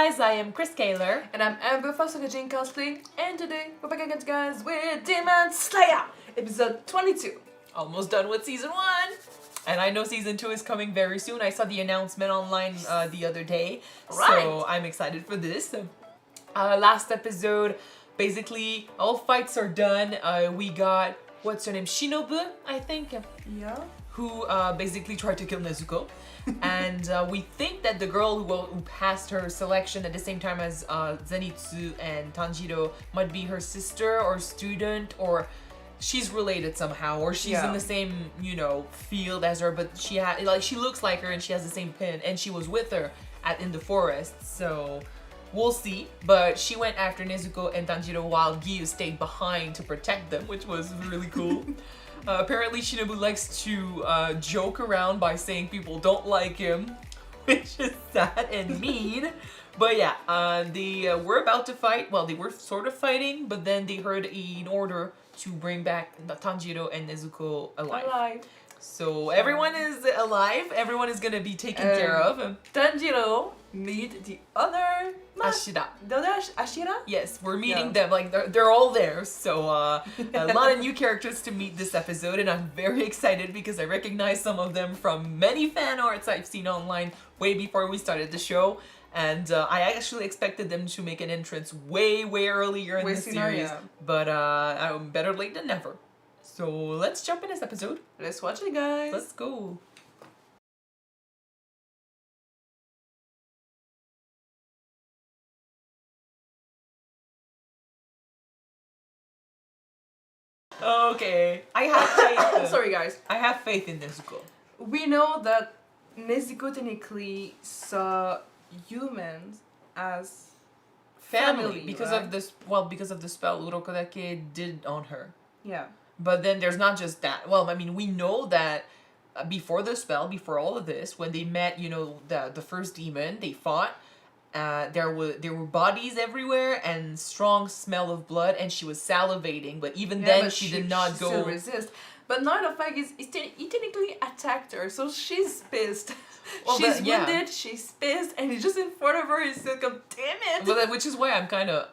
guys, I am Chris Kaler. And I'm Amber for Kyuujin cosplay, and today we're back again, guys, with Demon Slayer, episode 22. Almost done with season 1. And I know season 2 is coming very soon. I saw the announcement online the other day. Right. So I'm excited for this. Last episode, basically, all fights are done. We got, what's her name? Shinobu, I think. Yeah. Who basically tried to kill Nezuko. And we think that the girl who passed her selection at the same time as Zenitsu and Tanjiro might be her sister or student, or she's related somehow, or she's in the same, field as her, but she looks like her and she has the same pin, and she was with her in the forest, so we'll see. But she went after Nezuko and Tanjiro while Gyu stayed behind to protect them, which was really cool. Apparently Shinobu likes to joke around by saying people don't like him, which is sad and mean. But yeah, they were about to fight. Well, they were sort of fighting, but then they heard an order to bring back Tanjiro and Nezuko alive. So everyone is alive. Everyone is gonna be taken care of. Tanjiro meet the other Hashira. The other Hashira? Yes, we're meeting them. Like they're all there. So a lot of new characters to meet this episode, and I'm very excited because I recognize some of them from many fan arts I've seen online way before we started the show. And I actually expected them to make an entrance way earlier in the series, but better late than never. So let's jump in this episode. Let's watch it, guys. Let's go. Okay, I have faith. Sorry, guys. I have faith in Nezuko. We know that Nezuko technically saw humans as family because right? of this. Because of the spell Urokodake did on her. Yeah. But then there's not just that. Well, I mean, we know that before the spell, before all of this, when they met, the first demon, they fought. There were bodies everywhere and strong smell of blood, and she was salivating. But even then, but she did not go. Still resist. But now the fact is, he technically attacked her, so she's pissed. Well, she's wounded, she's pissed, and he's just in front of her. He's like, damn it! Well, which is why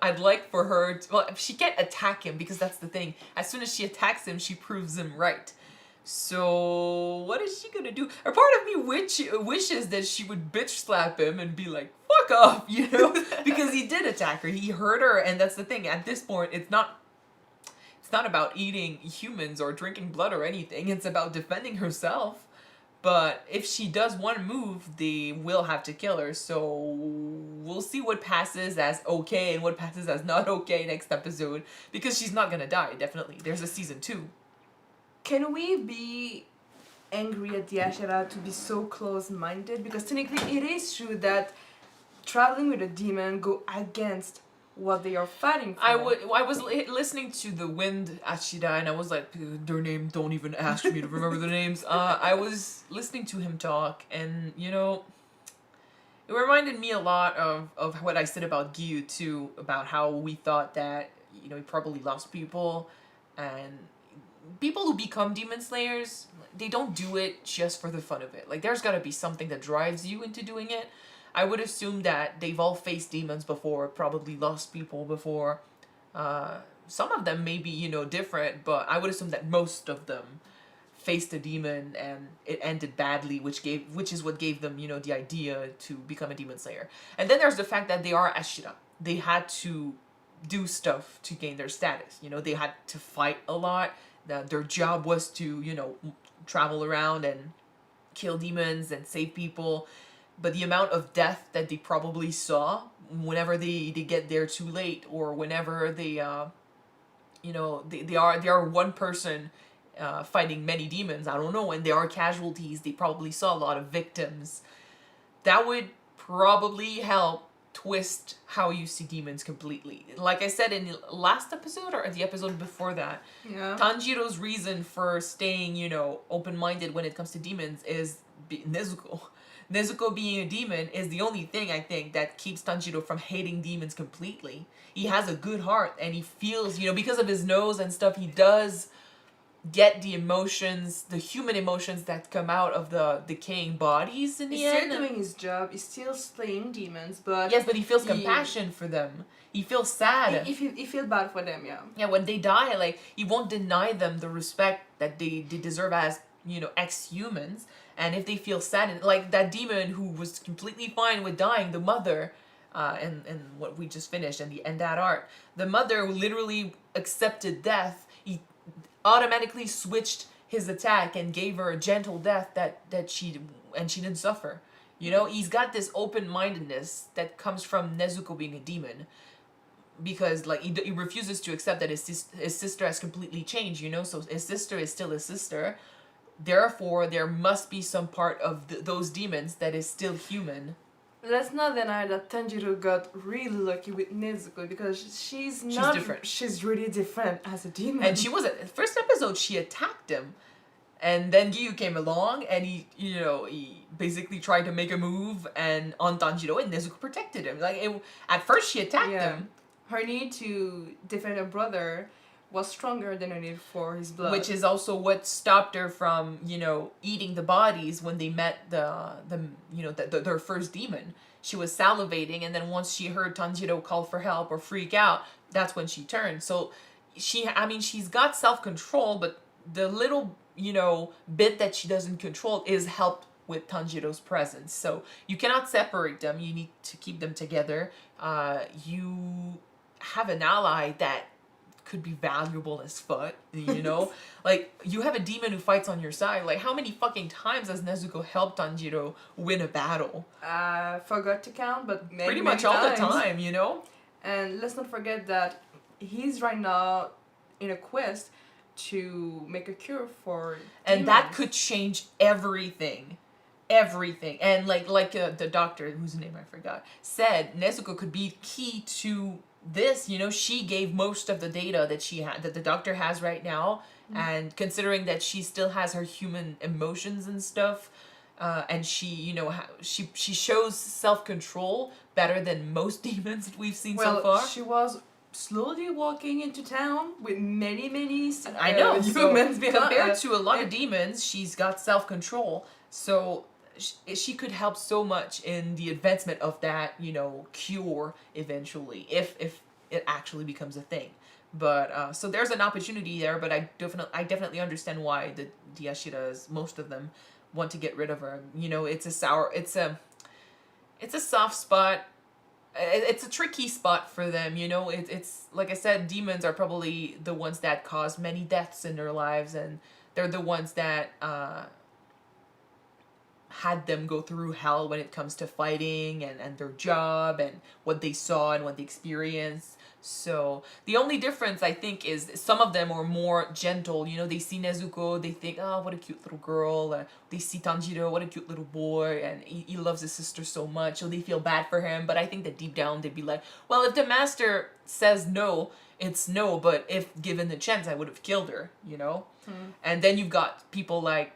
I'd like for her to, well, she can't attack him because that's the thing. As soon as she attacks him, she proves him right. So, what is she gonna do? A part of me wishes that she would bitch slap him and be like, fuck off, because he did attack her. He hurt her, and that's the thing. At this point, it's not about eating humans or drinking blood or anything. It's about defending herself. But if she does one move, they will have to kill her. So we'll see what passes as okay and what passes as not okay next episode. Because she's not gonna die, definitely. There's a season 2. Can we be angry at the Hashira to be so close-minded? Because technically it is true that traveling with a demon go against what they are fighting for. I was listening to the Wind Hashira, and I was like, their name, don't even ask me to remember the names. I was listening to him talk, and it reminded me a lot of what I said about Gyu too, about how we thought that he probably lost people, and people who become demon slayers, they don't do it just for the fun of it. Like, there's got to be something that drives you into doing it. I would assume that they've all faced demons before, probably lost people before. Some of them may be, different, but I would assume that most of them faced a demon and it ended badly, which is what gave them, the idea to become a demon slayer. And then there's the fact that they are Hashira. They had to do stuff to gain their status. They had to fight a lot. Their job was to, travel around and kill demons and save people. But the amount of death that they probably saw whenever they get there too late, or whenever they are one person fighting many demons, I don't know, and there are casualties, they probably saw a lot of victims. That would probably help twist how you see demons completely. Like I said in the last episode, or the episode before that, Tanjiro's reason for staying, open-minded when it comes to demons is Nezuko. Nezuko being a demon is the only thing, I think, that keeps Tanjiro from hating demons completely. He has a good heart, and he feels, because of his nose and stuff, he does get the emotions, the human emotions that come out of the decaying bodies in the He's end. still doing his job. He's still slaying demons, but Yes, but he feels compassion for them. He feels sad. He feel bad for them, yeah. Yeah, when they die, like, he won't deny them the respect that they deserve as, ex-humans. And if they feel sad, and like that demon who was completely fine with dying, the mother, and what we just finished, and that arc, the mother literally accepted death. He automatically switched his attack and gave her a gentle death that she didn't suffer. He's got this open-mindedness that comes from Nezuko being a demon, because like he refuses to accept that his sister has completely changed. So his sister is still his sister. Therefore, there must be some part of those demons that is still human. Let's not deny that Tanjiro got really lucky with Nezuko, because she's different. She's really different as a demon. And she was first episode she attacked him, and then Gyu came along and he basically tried to make a move and on Tanjiro, and Nezuko protected him. At first she attacked him. Her need to defend her brother was stronger than her need for his blood. Which is also what stopped her from, eating the bodies when they met their first demon. She was salivating, and then once she heard Tanjiro call for help or freak out, that's when she turned. So she's got self-control, but the little, bit that she doesn't control is helped with Tanjiro's presence. So you cannot separate them. You need to keep them together. You have an ally that could be valuable as fuck, like, you have a demon who fights on your side. Like, how many fucking times has Nezuko helped Tanjiro win a battle? Forgot to count, but pretty much all the time, And let's not forget that he's right now in a quest to make a cure for and demons. that could change everything. And like the doctor, whose name I forgot, said Nezuko could be key to this. She gave most of the data that the doctor has right now. And considering that she still has her human emotions and stuff, and she she shows self-control better than most demons that we've seen so far. She was slowly walking into town with many I know, humans behind. Compared to a lot of demons, she's got self-control. So she could help so much in the advancement of that, cure eventually, if it actually becomes a thing. But so there's an opportunity there, but I definitely understand why the Hashiras, most of them, want to get rid of her. It's a soft spot. It's a tricky spot for them. It's like I said, demons are probably the ones that cause many deaths in their lives, and they're the ones that had them go through hell when it comes to fighting and their job and what they saw and what they experienced. So the only difference, I think, is some of them are more gentle. They see Nezuko, they think, oh, what a cute little girl. They see Tanjiro, what a cute little boy, and he loves his sister so much, so they feel bad for him. But I think that deep down they'd be like, well, if the master says no, it's no, but if given the chance, I would have killed her, And then you've got people like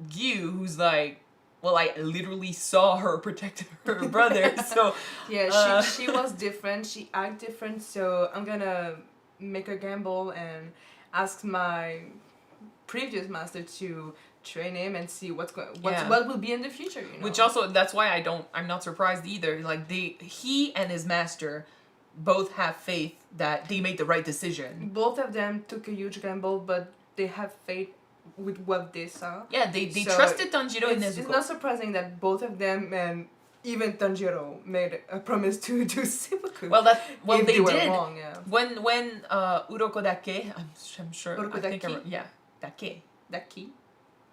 Gyu, who's like, well, I literally saw her protect her brother, so... Yeah, she was different, she acted different, so I'm gonna make a gamble and ask my previous master to train him and see what will be in the future, Which also, that's why I'm not surprised either. Like, he and his master both have faith that they made the right decision. Both of them took a huge gamble, but they have faith with what they saw. Yeah, they trusted Tanjiro and Nezuko. It's not surprising that both of them, and even Tanjiro, made a promise to do seppuku. They did. Wrong, yeah. When Uroko Dake, I'm sure. Uroko Dake. Daki.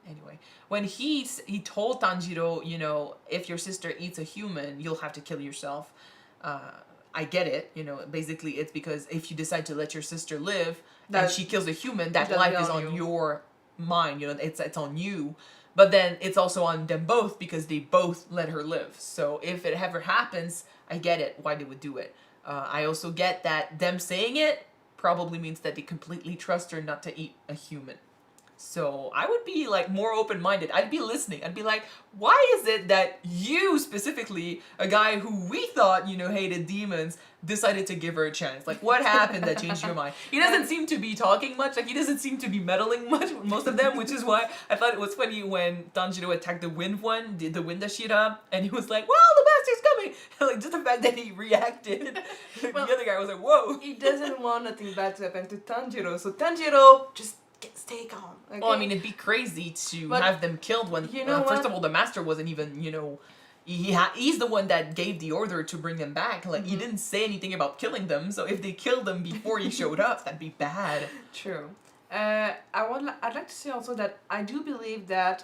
Anyway, when he told Tanjiro, if your sister eats a human, you'll have to kill yourself. I get it, basically it's because if you decide to let your sister live and she kills a human, that life is on your mind, it's on you. But then it's also on them both because they both let her live. So if it ever happens, I get it, why they would do it. I also get that them saying it probably means that they completely trust her not to eat a human. So I would be like more open-minded. I'd be listening. I'd be like, why is it that you specifically, a guy who we thought, hated demons, decided to give her a chance? Like, what happened that changed your mind? He doesn't seem to be talking much. Like, he doesn't seem to be meddling much with most of them, which is why I thought it was funny when Tanjiro attacked the wind one, the wind Hashira, and he was like, well, the master's coming. Like, just the fact that he reacted. Well, the other guy was like, whoa. He doesn't want nothing bad to happen to Tanjiro, so Tanjiro just stay calm. Okay? Well, I mean, it'd be crazy to have them killed when, first of all, the master wasn't even, he's the one that gave the order to bring them back. Like, he didn't say anything about killing them, so if they killed them before he showed up, that'd be bad. True. I'd like to say also that I do believe that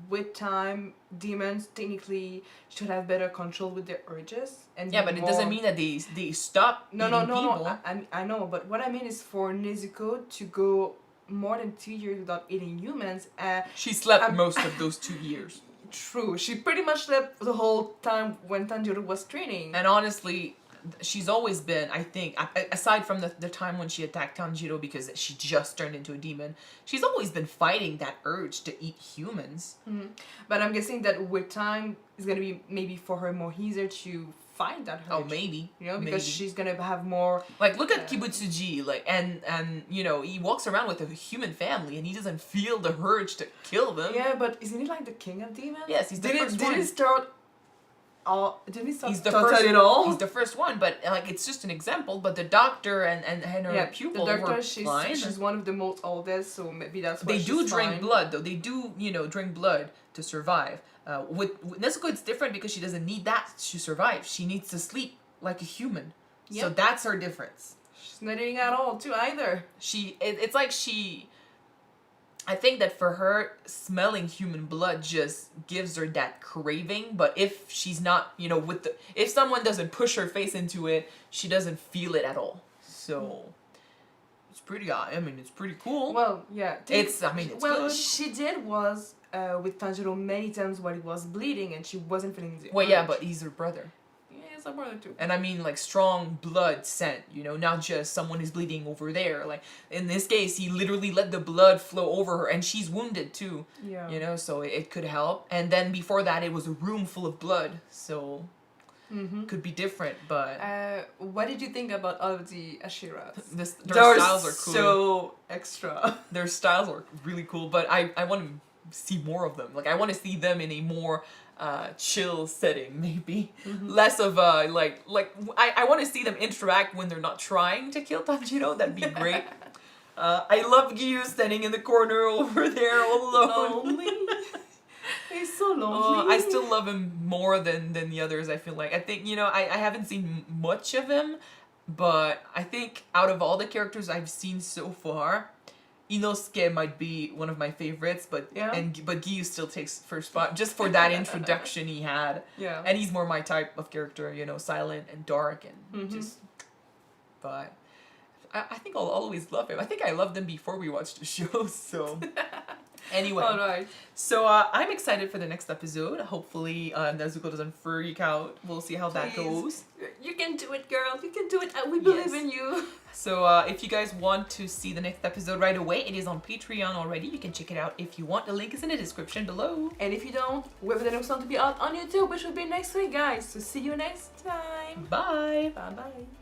with time, demons technically should have better control with their urges. And yeah, but it doesn't mean that they stop eating people. No. I know, but what I mean is for Nezuko to go more than 2 years without eating humans. She slept most of those 2 years. True. She pretty much slept the whole time when Tanjiro was training. And honestly, she's always been, I think, aside from the time when she attacked Tanjiro because she just turned into a demon, she's always been fighting that urge to eat humans. Mm-hmm. But I'm guessing that with time, it's going to be maybe for her more easier to fight that urge. Oh, maybe. Because she's going to have more... Like, look at Kibutsuji, like, and he walks around with a human family and he doesn't feel the urge to kill them. Yeah, but isn't he like the king of demons? Yes, he's the first one. Did he start... He's the first one, but like it's just an example. But the doctor and her pupil the doctor, were fine. She's one of the most oldest, so maybe that's why they do drink fine. blood, though. They do, drink blood to survive. With Nezuko, it's different because she doesn't need that to survive. She needs to sleep like a human. Yep. So that's her difference. She's not eating at all, too, either. It's like she. I think that for her, smelling human blood just gives her that craving. But if she's not, if someone doesn't push her face into it, she doesn't feel it at all. So it's pretty. It's pretty cool. Well, yeah. It's good. She did was with Tanjiro many times while he was bleeding, and she wasn't feeling the Well, urge. yeah, but he's her brother. It's a brother too. And I mean like strong blood scent, not just someone is bleeding over there. Like in this case, he literally let the blood flow over her and she's wounded too. Yeah. So it could help. And then before that, it was a room full of blood. So could be different, but... what did you think about all of the Hashiras? Their styles are cool. So extra. Their styles are really cool, but I want to see more of them. Like I want to see them in a more... chill setting, maybe less of I want to see them interact when they're not trying to kill Tanjiro. That'd be great. I love Gyu standing in the corner over there all alone. Lonely. He's so lonely. I still love him more than the others. I feel like I think I haven't seen much of him, but I think out of all the characters I've seen so far, Inosuke might be one of my favorites, but Gyu still takes first spot just for that introduction he had. Yeah. And he's more my type of character, silent and dark and just. But I think I'll always love him. I think I loved him before we watched the show. So anyway, all right. So I'm excited for the next episode. Hopefully Nezuko doesn't freak out. We'll see how that goes. You can do it, girl. You can do it. We believe in you. So if you guys want to see the next episode right away, it is on Patreon already. You can check it out if you want. The link is in the description below. And if you don't, wait for the next one to be out on YouTube, which will be next week, guys. So see you next time. Bye. Bye-bye.